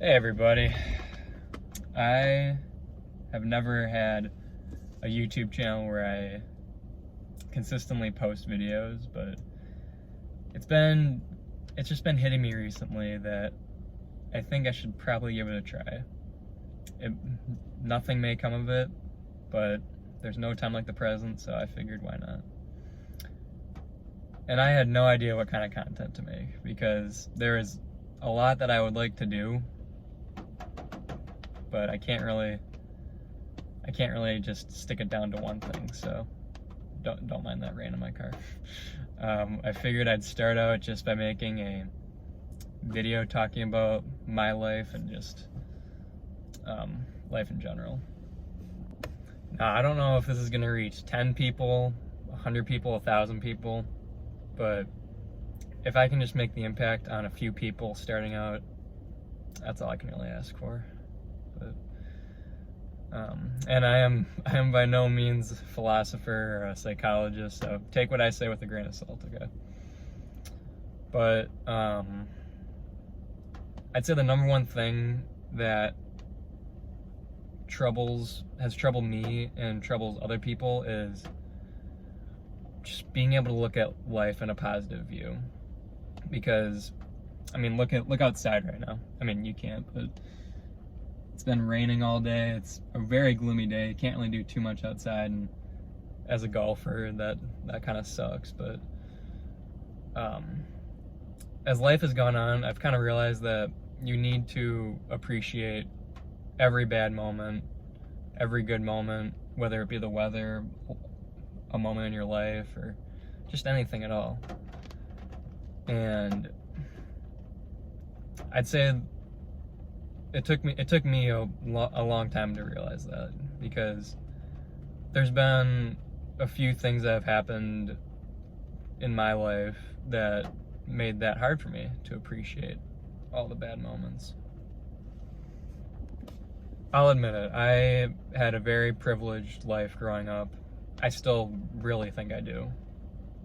Hey everybody, I have never had a YouTube channel where I consistently post videos, but it's just been hitting me recently that I think I should probably give it a try. Nothing may come of it, but there's no time like the present, so I figured why not. And I had no idea what kind of content to make because there is a lot that I would like to do, but I can't really just stick it down to one thing, so don't mind that rain in my car. I figured I'd start out just by making a video talking about my life and just life in general. Now, I don't know if this is gonna reach 10 people, 100 people, 1,000 people, but if I can just make the impact on a few people starting out, that's all I can really ask for. But and I am by no means a philosopher or a psychologist, so take what I say with a grain of salt, okay? But I'd say the number one thing that has troubled me and troubles other people is just being able to look at life in a positive view. Because I mean, look outside right now. I mean, you can't, but it's been raining all day. It's a very gloomy day. You can't really do too much outside, and as a golfer, that kind of sucks. But as life has gone on, I've kind of realized that you need to appreciate every bad moment, every good moment, whether it be the weather, a moment in your life, or just anything at all. And I'd say it took me a long time to realize that, because there's been a few things that have happened in my life that made that hard for me to appreciate all the bad moments. I'll admit it, I had a very privileged life growing up. I still really think I do,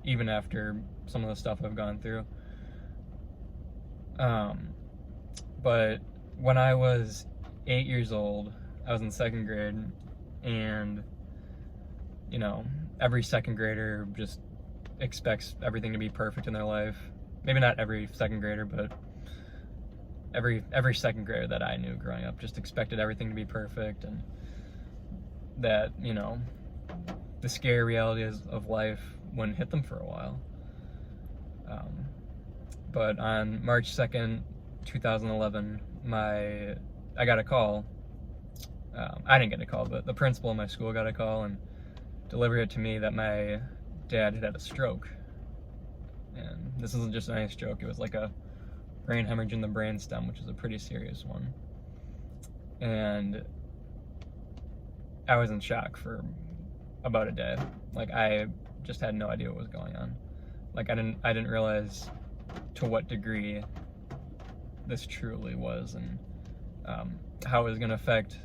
even after some of the stuff I've gone through. But when I was 8 years old, I was in second grade, and you know, every second grader just expects everything to be perfect in their life. Maybe not every second grader, but every second grader that I knew growing up just expected everything to be perfect, and that, you know, the scary realities of life wouldn't hit them for a while. But on March 2nd, 2011, I got a call. I didn't get a call, but the principal of my school got a call and delivered it to me that my dad had a stroke. And this isn't just any stroke, it was like a brain hemorrhage in the brainstem, which is a pretty serious one. And I was in shock for about a day. Like, I just had no idea what was going on. Like, I didn't realize to what degree this truly was, and how it was going to affect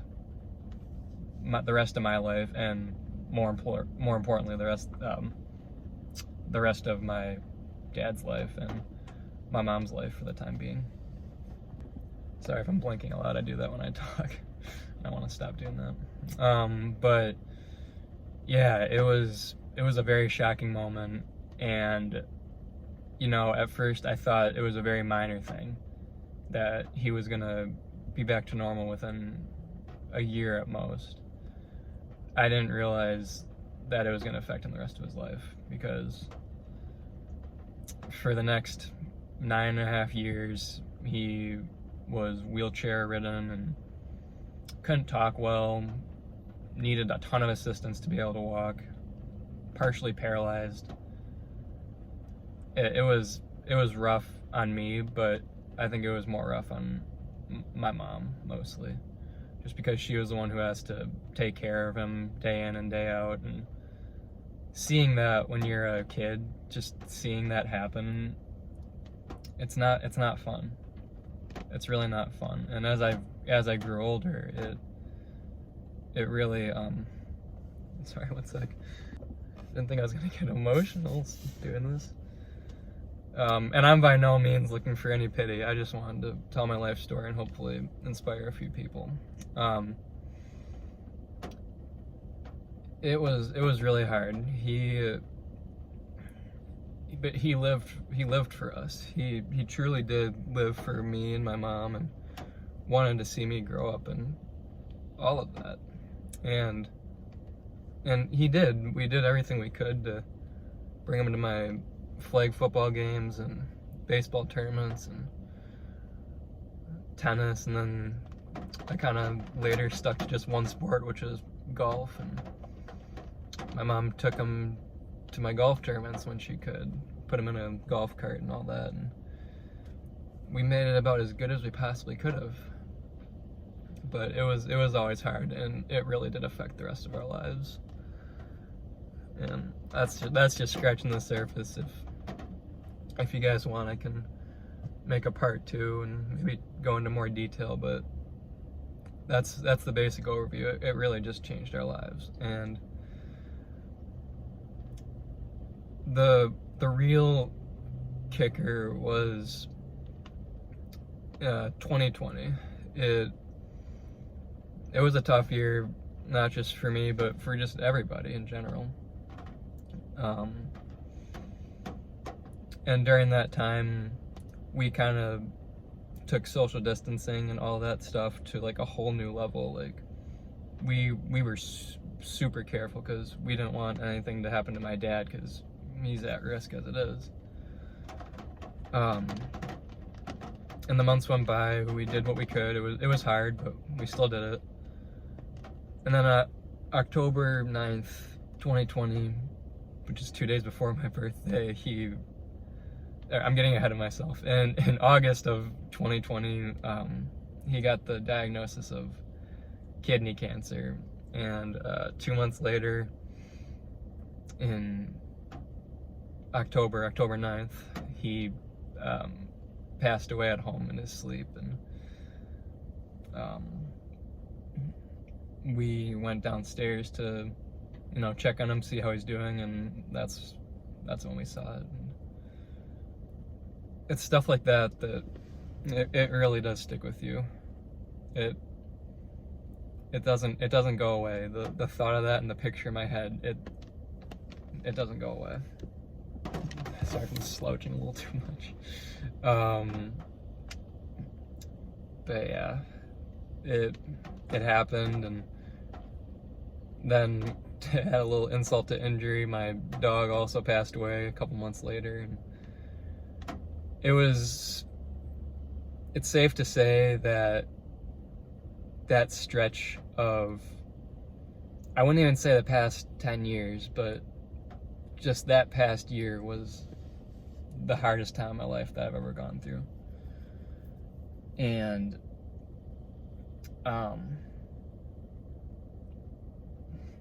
the rest of my life, and more importantly, the rest of my dad's life and my mom's life for the time being. Sorry if I'm blinking a lot. I do that when I talk. I want to stop doing that. But yeah, it was a very shocking moment, and you know, at first I thought it was a very minor thing, that he was gonna be back to normal within a year at most. I didn't realize that it was gonna affect him the rest of his life, because for the next 9.5 years, he was wheelchair ridden and couldn't talk well, needed a ton of assistance to be able to walk, partially paralyzed. It was rough on me, but I think it was more rough on my mom, mostly, just because she was the one who has to take care of him day in and day out. And seeing that when you're a kid, just seeing that happen, it's not fun. It's really not fun. And as I grew older, it really sorry, one sec. Didn't think I was gonna get emotional doing this. And I'm by no means looking for any pity. I just wanted to tell my life story and hopefully inspire a few people. It was really hard. But he lived for us. He truly did live for me and my mom, and wanted to see me grow up and all of that. And he did. We did everything we could to bring him to my flag football games and baseball tournaments and tennis, and then I kind of later stuck to just one sport, which is golf. And my mom took him to my golf tournaments when she could, put him in a golf cart and all that, and we made it about as good as we possibly could have. But it was always hard, and it really did affect the rest of our lives. And that's just scratching the surface. If you guys want, I can make a part 2 and maybe go into more detail, but that's the basic overview. It really just changed our lives. And the real kicker was 2020. It was a tough year, not just for me, but for just everybody in general. And during that time, we kind of took social distancing and all that stuff to like a whole new level. Like we were super careful because we didn't want anything to happen to my dad, because he's at risk as it is. And the months went by. We did what we could. It was hard, but we still did it. And then October 9th, 2020, which is 2 days before my birthday, I'm getting ahead of myself. And in August of 2020, he got the diagnosis of kidney cancer. And 2 months later, in October 9th, he passed away at home in his sleep. And we went downstairs to, check on him, see how he's doing, and that's when we saw it. And it's stuff like that it really does stick with you. It doesn't go away. The thought of that and the picture in my head, it doesn't go away. Sorry if I'm slouching a little too much. But yeah, it happened, and then had a little insult to injury. My dog also passed away a couple months later, and it's safe to say that stretch of, I wouldn't even say the past 10 years, but just that past year was the hardest time in my life that I've ever gone through. And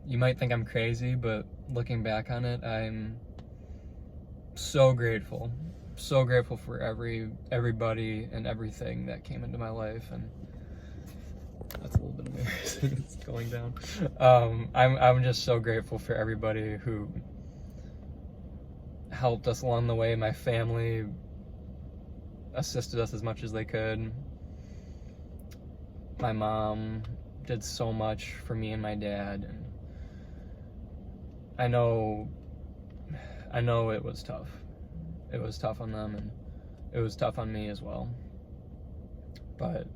you might think I'm crazy, but looking back on it, I'm so grateful for everybody and everything that came into my life. And that's a little bit embarrassing. It's going down. I'm just so grateful for everybody who helped us along the way. My family assisted us as much as they could. My mom did so much for me and my dad, and I know it was tough. It was tough on them, and it was tough on me as well. But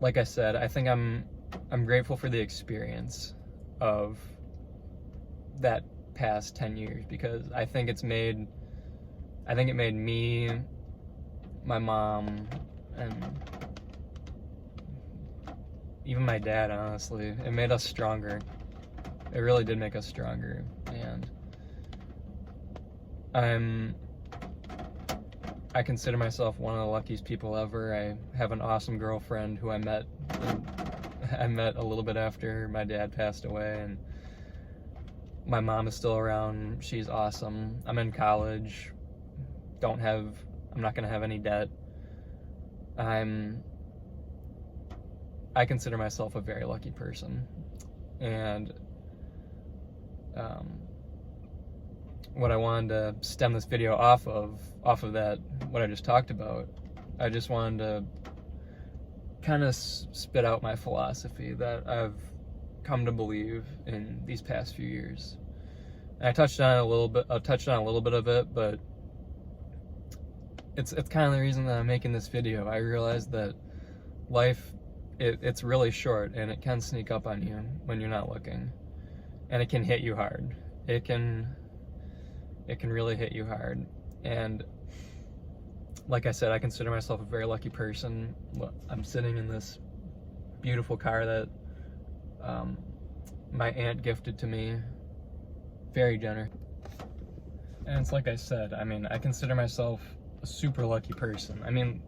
like I said, I think I'm grateful for the experience of that past 10 years, because I think it made me, my mom, and even my dad, honestly, it made us stronger. It really did make us stronger. And I consider myself one of the luckiest people ever. I have an awesome girlfriend who I met a little bit after my dad passed away, and my mom is still around. She's awesome. I'm in college. I'm not gonna have any debt. I consider myself a very lucky person. And what I wanted to stem this video off of that, what I just talked about, I just wanted to kind of spit out my philosophy that I've come to believe in these past few years. And I touched on it a little bit of it, but it's kind of the reason that I'm making this video. I realized that life, it's really short, and it can sneak up on you when you're not looking, and it can hit you hard. It can really hit you hard. And like I said, I consider myself a very lucky person. Look, I'm sitting in this beautiful car that my aunt gifted to me. Very generous. And it's like I said, I mean, I consider myself a super lucky person. I mean,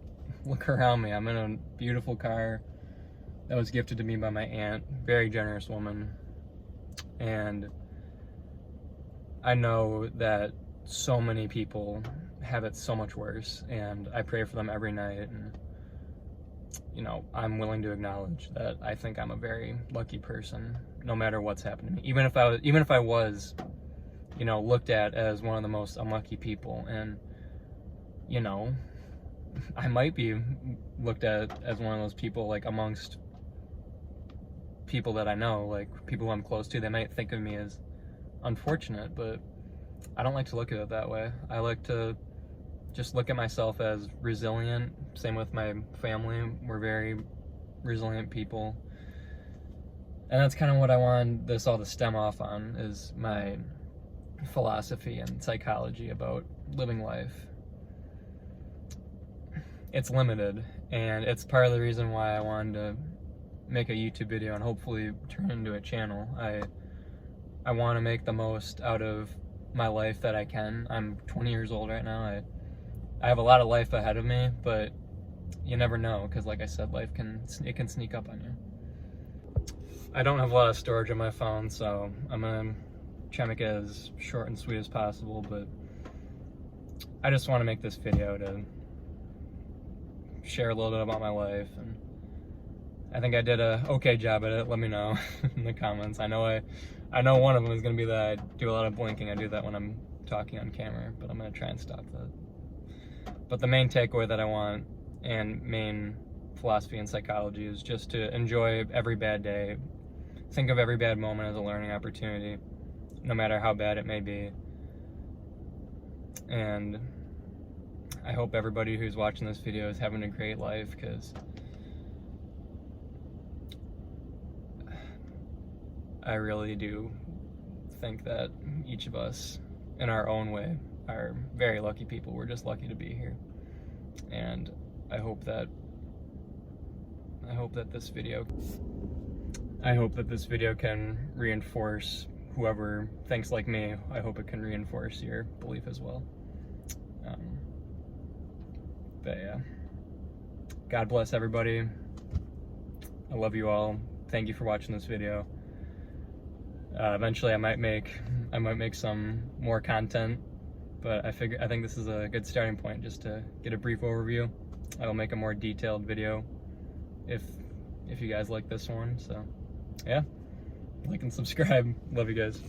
look around me. I'm in a beautiful car that was gifted to me by my aunt. Very generous woman. And I know that so many people have it so much worse, and I pray for them every night. And you know, I'm willing to acknowledge that I think I'm a very lucky person, no matter what's happened to me. Even if I was, you know, looked at as one of the most unlucky people, and you know, I might be looked at as one of those people, like amongst people that I know, like people who I'm close to. They might think of me as unfortunate, but I don't like to look at it that way. I like to just look at myself as resilient. Same with my family. We're very resilient people. And that's kind of what I want this all to stem off on, is my philosophy and psychology about living life. It's limited, and it's part of the reason why I wanted to make a YouTube video and hopefully turn it into a channel. I want to make the most out of my life that I can. I'm 20 years old right now. I have a lot of life ahead of me, but you never know, because like I said, life can sneak up on you. I don't have a lot of storage on my phone, so I'm gonna try to make it as short and sweet as possible, but I just want to make this video to share a little bit about my life, and I think I did a okay job at it. Let me know in the comments. I know one of them is going to be that I do a lot of blinking. I do that when I'm talking on camera, but I'm going to try and stop that. But the main takeaway that I want, and main philosophy in psychology, is just to enjoy every bad day. Think of every bad moment as a learning opportunity, no matter how bad it may be. And I hope everybody who's watching this video is having a great life, because I really do think that each of us, in our own way, are very lucky people. We're just lucky to be here. And I hope that this video can reinforce whoever thinks like me. I hope it can reinforce your belief as well. But yeah, God bless everybody. I love you all. Thank you for watching this video. Eventually I might make some more content, but I think this is a good starting point, just to get a brief overview. I will make a more detailed video if you guys like this one. So yeah, like and subscribe. Love you guys.